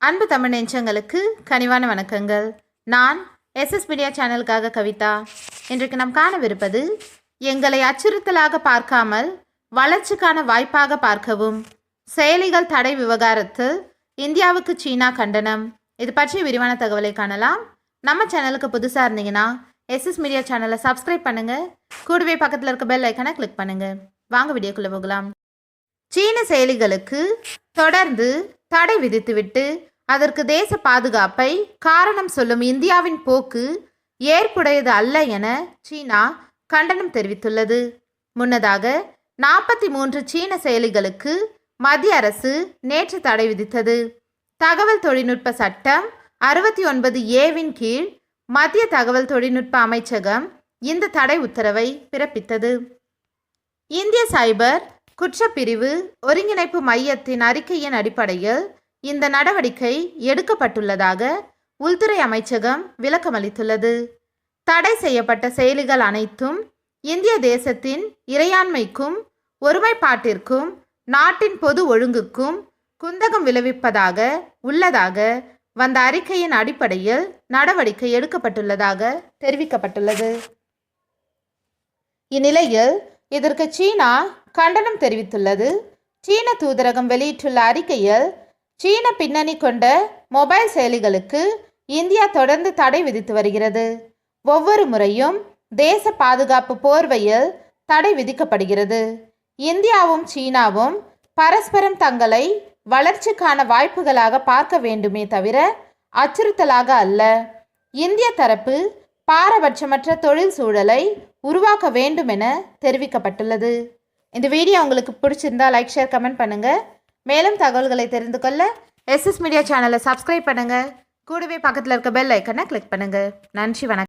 அன்பு தமிழ் நெஞ்சங்களுக்கு கனிவான வணக்கங்கள். நான் எஸ்எஸ் மீடியா சேனலுக்காக கவிதா. இன்றைக்கு நாம் காணவிருப்பது எங்களை அச்சுறுத்தலாக பார்க்காமல் வளர்ச்சிக்கான வாய்ப்பாக பார்க்கவும், செயலிகள் தடை விவகாரத்தில் இந்தியாவுக்கு சீனா கண்டனம். இது பற்றிய விரிவான தகவலை காணலாம். நம்ம சேனலுக்கு புதுசாக இருந்தீங்கன்னா எஸ்எஸ் மீடியா சேனலை சப்ஸ்கிரைப் பண்ணுங்கள். கூடவே பக்கத்தில் இருக்க பெல் ஐக்கனை கிளிக் பண்ணுங்கள். வாங்க வீடியோக்குள்ளே போகலாம். சீன செயலிகளுக்கு தொடர்ந்து தடை விதித்துவிட்டு அதற்கு தேச பாதுகாப்பை காரணம் சொல்லும் இந்தியாவின் போக்கு ஏற்புடையது அல்ல என சீனா கண்டனம் தெரிவித்துள்ளது. முன்னதாக 43 சீன செயலிகளுக்கு மத்திய அரசு நேற்று தடை விதித்தது. தகவல் தொழில்நுட்ப சட்டம் 69A கீழ் மத்திய தகவல் தொழில்நுட்ப அமைச்சகம் இந்த தடை உத்தரவை பிறப்பித்தது. இந்திய சைபர் குற்றப்பிரிவு ஒருங்கிணைப்பு மையத்தின் அறிக்கையின் அடிப்படையில் இந்த நடவடிக்கை எடுக்கப்பட்டுள்ளதாக உள்துறை அமைச்சகம் விளக்கமளித்துள்ளது. தடை செய்யப்பட்ட செயலிகள் அனைத்தும் இந்திய தேசத்தின் இறையாண்மைக்கும் ஒருமைப்பாட்டிற்கும் நாட்டின் பொது ஒழுங்குக்கும் குந்தகம் விளைவிப்பதாக உள்ளதாக வந்த அறிக்கையின் அடிப்படையில் நடவடிக்கை எடுக்கப்பட்டுள்ளதாக தெரிவிக்கப்பட்டுள்ளது. இந்நிலையில் இதற்கு சீனா கண்டனம் தெரிவித்துள்ளது. சீன தூதரகம் வெளியிட்டுள்ள அறிக்கையில் சீன பின்னணி கொண்ட மொபைல் செயலிகளுக்கு இந்தியா தொடர்ந்து தடை விதித்து வருகிறது. ஒவ்வொரு முறையும் தேச பாதுகாப்பு போர்வையில் தடை விதிக்கப்படுகிறது. இந்தியாவும் சீனாவும் பரஸ்பரம் தங்களை வளர்ச்சிக்கான வாய்ப்புகளாக பார்க்க வேண்டுமே தவிர அச்சுறுத்தலாக அல்ல. இந்திய தரப்பு பாரபட்சமற்ற தொழில் சூழலை உருவாக்க வேண்டும் என தெரிவிக்கப்பட்டுள்ளது. இந்த வீடியோ உங்களுக்கு பிடிச்சிருந்தா லைக், ஷேர், கமெண்ட் பண்ணுங்கள். மேலும் தகவல்களை தெரிந்து கொள்ள எஸ்எஸ் மீடியா சேனலை சப்ஸ்கிரைப் பண்ணுங்கள். கூடவே பக்கத்தில் இருக்க பெல் ஐக்கனை கிளிக் பண்ணுங்கள். நன்றி, வணக்கம்.